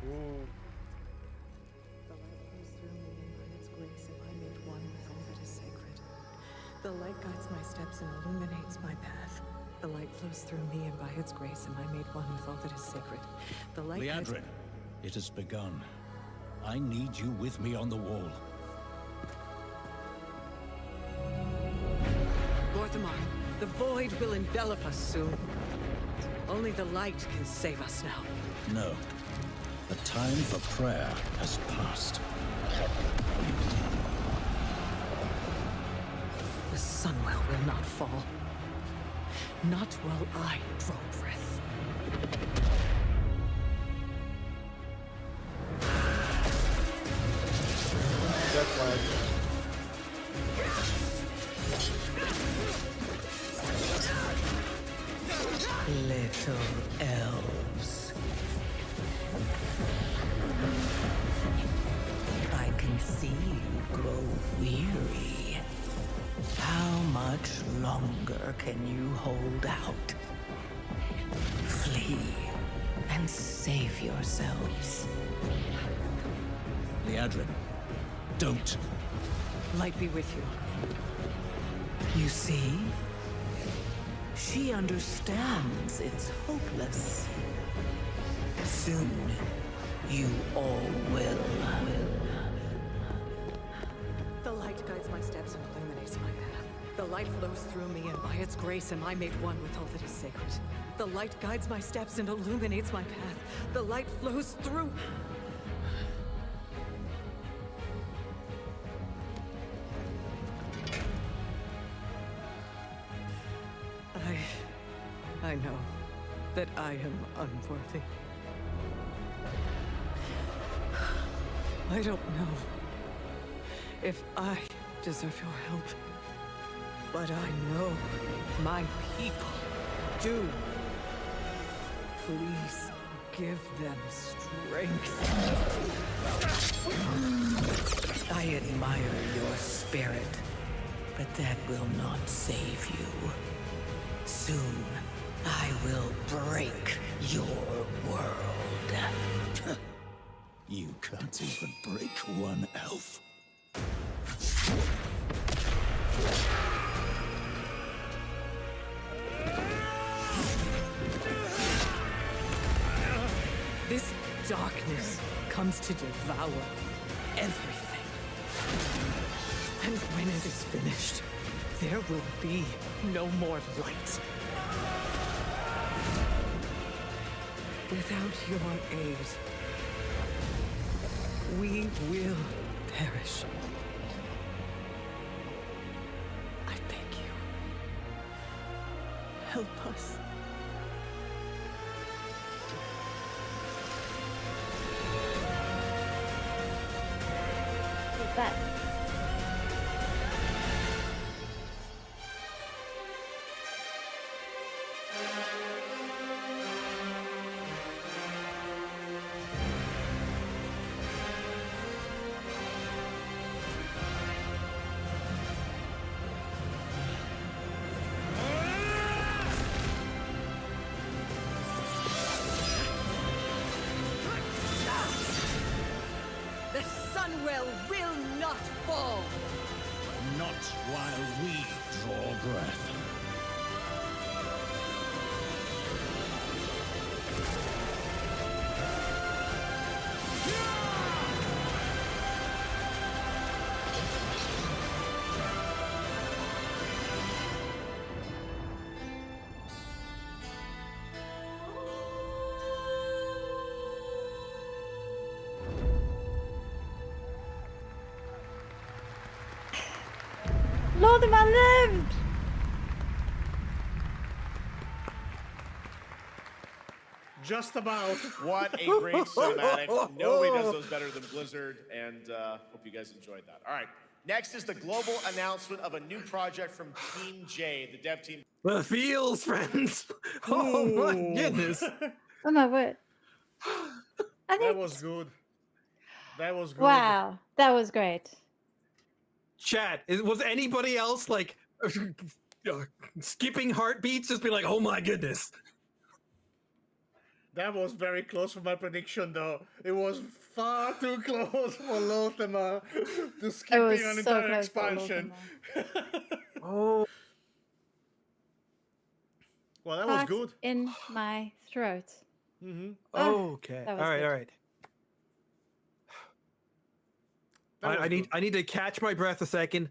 Ooh. The light flows through me, and by its grace am I made one with all that is sacred. The light guides my steps and illuminates my path. The light flows through me, and by its grace am I made one with all that is sacred. The light guides... Liadrin, it has begun. I need you with me on the wall. Lorthamar, the void will envelop us soon. Only the light can save us now. No. The time for prayer has passed. The Sunwell will not fall. Not while I draw breath. That's like... Little elves. I can see you grow weary. How much longer can you hold out? Flee and save yourselves. Liadrin, don't. Light be with you. You see? She understands it's hopeless. Soon, you all will. The light guides my steps and illuminates my path. The light flows through me, and by its grace am I made one with all that is sacred. The light guides my steps and illuminates my path. The light flows through... I know that I am unworthy. I don't know if I deserve your help, but I know my people do. Please give them strength. I admire your spirit, but that will not save you. Soon, I will break your world. You can't even break one elf. This darkness comes to devour everything. And when it is finished, there will be no more light. Without your aid, we will perish. I beg you, help us. What's that? The Sunwell will not fall! Not while we draw breath. Lorthamar lived! Just about. What a great cinematic. Nobody does those better than Blizzard, and hope you guys enjoyed that. All right, next is the global announcement of a new project from Team J, the dev team. The feels, friends. Oh my goodness. Oh my word. I That think, was good. That was good. wow, that was great. Chat, was anybody else like skipping heartbeats, just be like, oh my goodness. That was very close for my prediction, though. It was far too close for Lothema to It skipping was an so entire close for expansion. Oh, Well, that was Heart good. in my throat. Mm-hmm. okay. that All was right, good. all right. That was I need good. I need to catch my breath a second.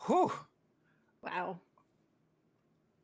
Whew. Wow.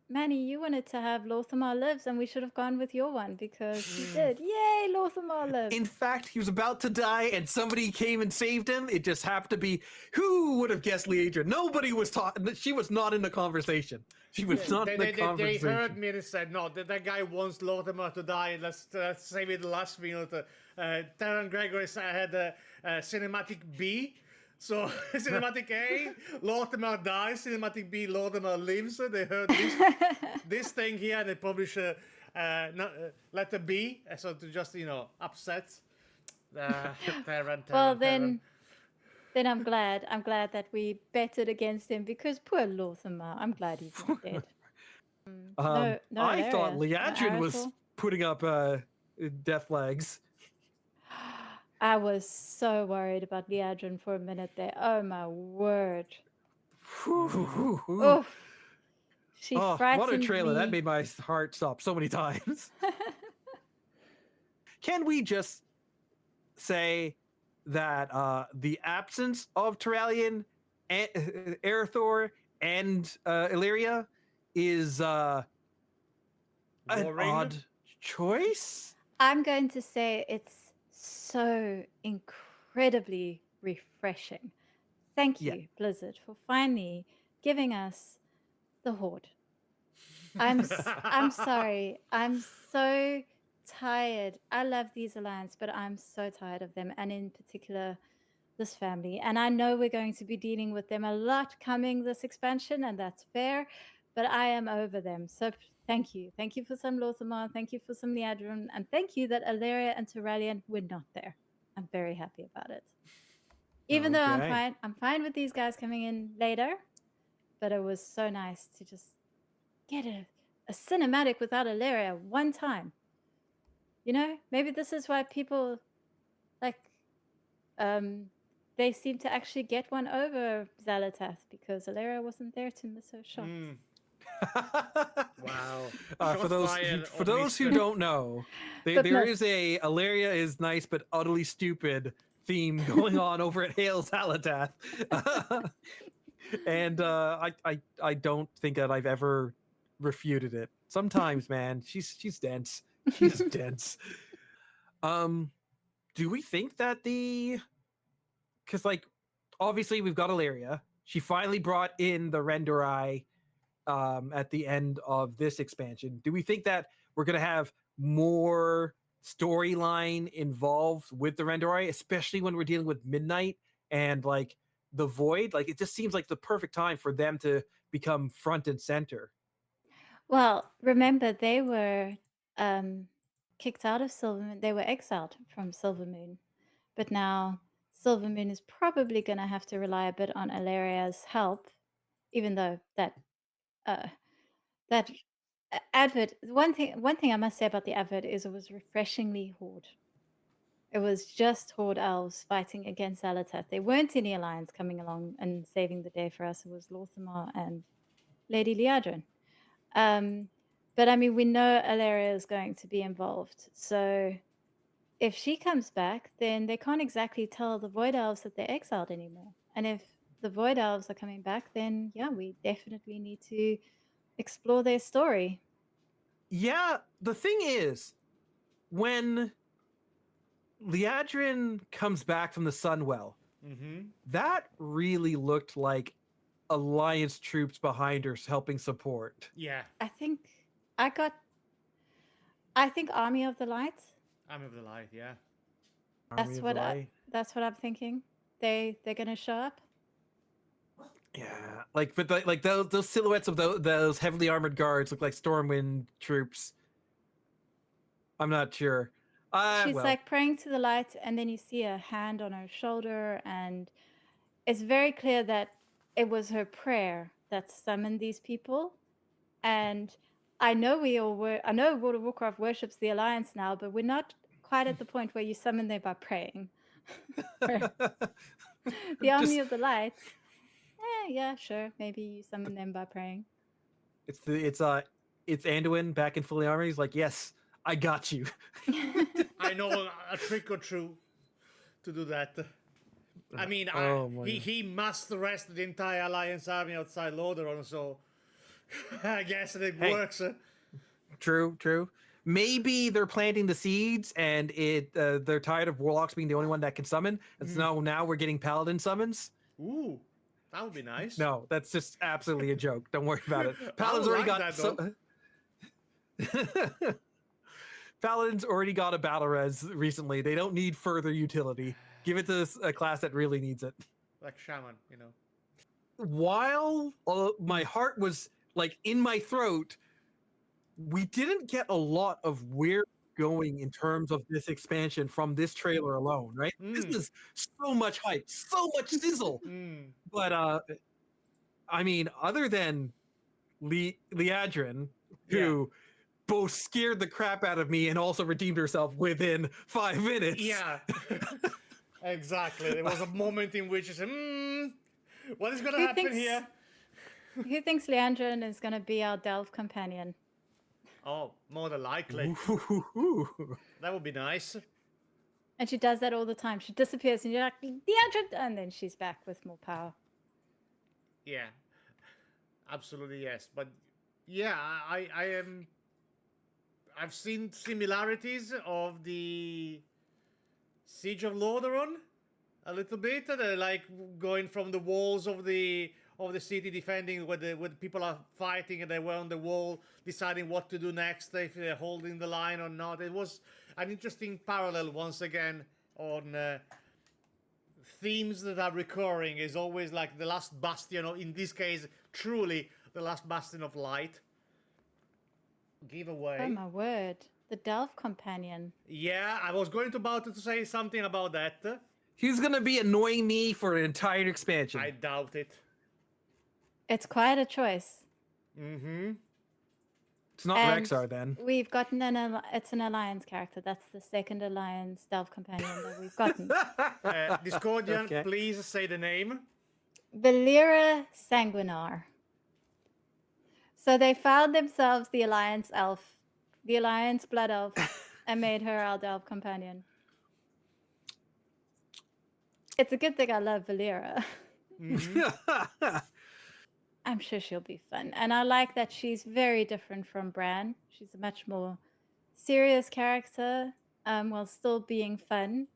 Manny, you wanted to have Lothar lives, and we should have gone with your one because he did. Yay, Lothar lives. In fact, he was about to die, and somebody came and saved him. It just happened to be who would have guessed Liadra? Nobody was talking. She was not in the conversation. She was not in the They conversation. heard me and said, no, that guy wants Lortimer to die. Let's save it the last minute. Taron Gregory had a cinematic B. So, cinematic A, Lortimer dies. Cinematic B, Lortimer lives. They heard this thing here. They publish letter B. So, to just, upset Taron. Well, then I'm glad. I'm glad that we betted against him because poor Lothar. I'm glad he's not dead. No, I thought hilarious. Liadrin was Arathor. putting up death flags. I was so worried about Liadrin for a minute there. Oh my word. Oof. She Oh, frightened what a trailer. me. That made my heart stop so many times. Can we just say that the absence of Turalian, Arathor, and Illyria is an Boring. odd choice? I'm going to say it's so incredibly refreshing. Thank Yeah. you, Blizzard, for finally giving us the Horde. I'm sorry. I'm so tired. I love these Alliance, but I'm so tired of them, and in particular, this family. And I know we're going to be dealing with them a lot coming this expansion, and that's fair, but I am over them. So thank you. Thank you for some Lothar. Thank you for some Liadrin, and thank you that Alaria and Turalian were not there. I'm very happy about it. Even though Okay. I'm fine with these guys coming in later, but it was so nice to just get a cinematic without Alaria one time. You know, maybe this is why people like they seem to actually get one over Xalatath because Alaria wasn't there to miss her shot. Wow. For Shots those who fired, don't know, But there miss. is a Alaria is nice but utterly stupid theme going on over at Hail Xalatath. And I don't think that I've ever refuted it. Sometimes, man, she's dense. She's dense. Do we think that because like obviously we've got Ilaria. She finally brought in the Renderai at the end of this expansion. Do we think that we're gonna have more storyline involved with the Renderai, especially when we're dealing with Midnight and like the Void? Like it just seems like the perfect time for them to become front and center. Well, remember they were kicked out of Silvermoon. They were exiled from Silvermoon, but now Silvermoon is probably going to have to rely a bit on Alaria's help, even though that advert. One thing I must say about the advert is it was refreshingly Horde. It was just Horde elves fighting against Xalatath. There weren't any alliance coming along and saving the day for us. It was Lorthamar and Lady Liadrin. But I mean, we know Alaria is going to be involved. So if she comes back, then they can't exactly tell the Void Elves that they're exiled anymore. And if the Void Elves are coming back, then yeah, we definitely need to explore their story. Yeah, the thing is, when Liadrin comes back from the Sunwell, that really looked like Alliance troops behind her helping support. Yeah. I think Army of the Light. Army of the Light, yeah. Army of the Light. That's what I'm thinking. They're gonna show up. Yeah, like but like those silhouettes of those heavily armored guards look like Stormwind troops. I'm not sure. She's Well, like praying to the light, and then you see a hand on her shoulder, and it's very clear that it was her prayer that summoned these people. And I know we all were. I know World of Warcraft worships the Alliance now, but we're not quite at the point where you summon them by praying. The Army Just- of the Light. Yeah, sure. Maybe you summon them by praying. it's Anduin back in fully armor. He's like, yes, I got you. I know a trick or two to do that. I mean, Oh my he must rest the entire Alliance army outside Lordaeron, so I guess it Hey. works. True. Maybe they're planting the seeds, and they're tired of warlocks being the only one that can summon, and so now we're getting paladin summons. Ooh, that would be nice. No, that's just absolutely a joke. Don't worry about it. I Paladins would already like got that, Paladins already got a battle res recently. They don't need further utility. Give it to a class that really needs it. Like Shaman, you know. While my heart was like in my throat, we didn't get a lot of where we're going in terms of this expansion from this trailer alone, right? This is so much hype, so much sizzle. But I mean, other than Liadrin, who both scared the crap out of me and also redeemed herself within 5 minutes. Yeah, exactly. There was a moment in which you said, what is going to Who happen thinks- here? Who thinks Leandrin is going to be our Delve companion? Oh, more than likely. That would be nice. And she does that all the time. She disappears and you're like, Leandrin! And then she's back with more power. Yeah, absolutely yes. But yeah, I am. I've seen similarities of the Siege of Lordaeron a little bit. They're like going from the walls of the city, defending where the people are fighting, and they were on the wall deciding what to do next, if they're holding the line or not. It was an interesting parallel once again on themes that are recurring. Is always like the last bastion, or in this case, truly the last bastion of light. Giveaway. Oh my word. The Delve companion. Yeah, I was going to say something about that. He's gonna be annoying me for an entire expansion. I doubt it. It's quite a choice. Mm-hmm. It's not And Rexar then. We've gotten it's an Alliance character. That's the second Alliance Delve companion that we've gotten. Discordian, Okay. please say the name. Valera Sanguinar. So they found themselves the Alliance elf, the Alliance blood elf, and made her our Delve companion. It's a good thing I love Valera. I'm sure she'll be fun. And I like that she's very different from Bran. She's a much more serious character, while still being fun,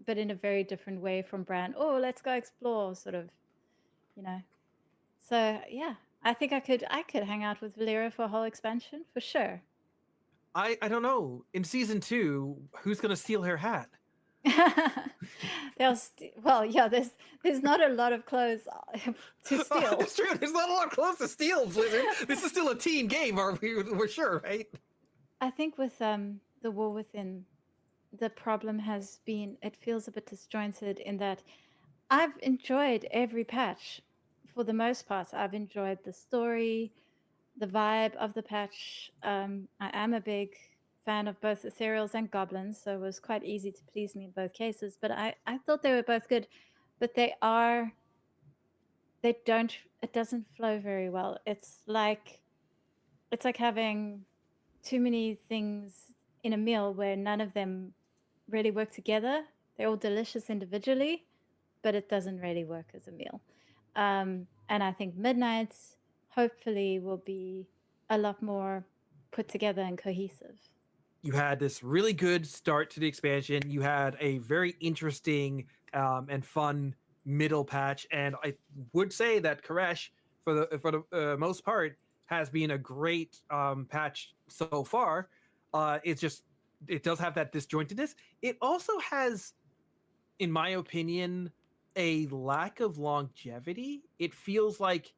but in a very different way from Bran. Oh, let's go explore, sort of, you know. So yeah, I think I could hang out with Valera for a whole expansion for sure. I don't know. In season 2, who's gonna steal her hat? There's not a lot of clothes to steal. It's true. There's not a lot of clothes to steal, Blizzard. This is still a teen game, we're sure, right? I think with the War Within, the problem has been it feels a bit disjointed in that I've enjoyed every patch. For the most part, I've enjoyed the story, the vibe of the patch. I am a big fan of both ethereals and goblins, so it was quite easy to please me in both cases. But I thought they were both good, but it doesn't flow very well. It's like having too many things in a meal where none of them really work together. They're all delicious individually, but it doesn't really work as a meal. And I think Midnight's hopefully will be a lot more put together and cohesive. You had this really good start to the expansion. You had a very interesting and fun middle patch, and I would say that Koresh, for the most part, has been a great patch so far. It does have that disjointedness. It also has, in my opinion, a lack of longevity. It feels like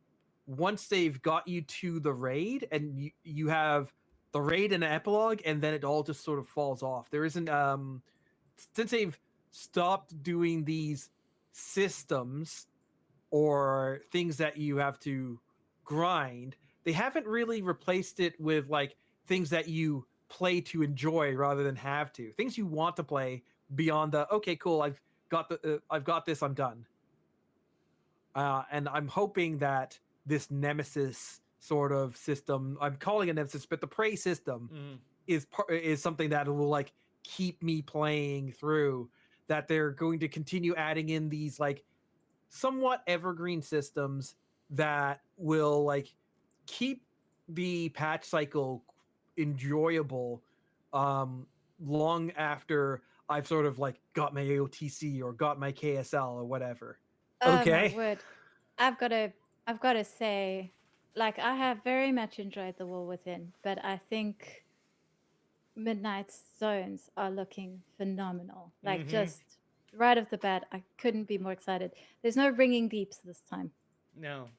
once they've got you to the raid, and you have the raid and an epilogue, and then it all just sort of falls off. There isn't since they've stopped doing these systems or things that you have to grind, they haven't really replaced it with like things that you play to enjoy rather than have to. Things you want to play beyond the okay, cool, I've got this, I'm done. And I'm hoping that this Nemesis sort of system, I'm calling it Nemesis, but the Prey system is something that will like keep me playing through. That they're going to continue adding in these like somewhat evergreen systems that will like keep the patch cycle enjoyable long after I've sort of like got my AOTC or got my KSL or whatever. Oh my Okay. word. I've got to say, like, I have very much enjoyed The War Within, but I think Midnight's zones are looking phenomenal. Like, just right off the bat, I couldn't be more excited. There's no ringing beeps this time. No.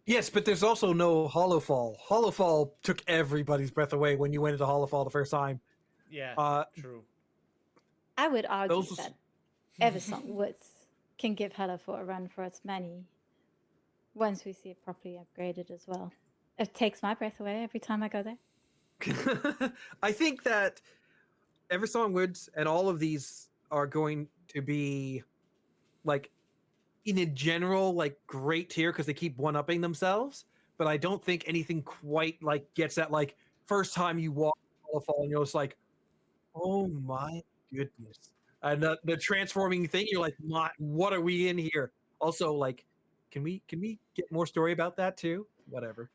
Yes, but there's also no Hollowfall. Hollowfall took everybody's breath away when you went into Hollowfall the first time. Yeah, true. I would argue Those- that Eversong Woods can give Hellowfall a run for its money once we see it properly upgraded as well. It takes my breath away every time I go there. I think that Eversong Woods and all of these are going to be like in a general like great tier because they keep one-upping themselves, but I don't think anything quite like gets that like first time you walk Fall and you're just like, oh my goodness. And the transforming thing, you're like, what are we in here? Also, like, can we get more story about that too? Whatever.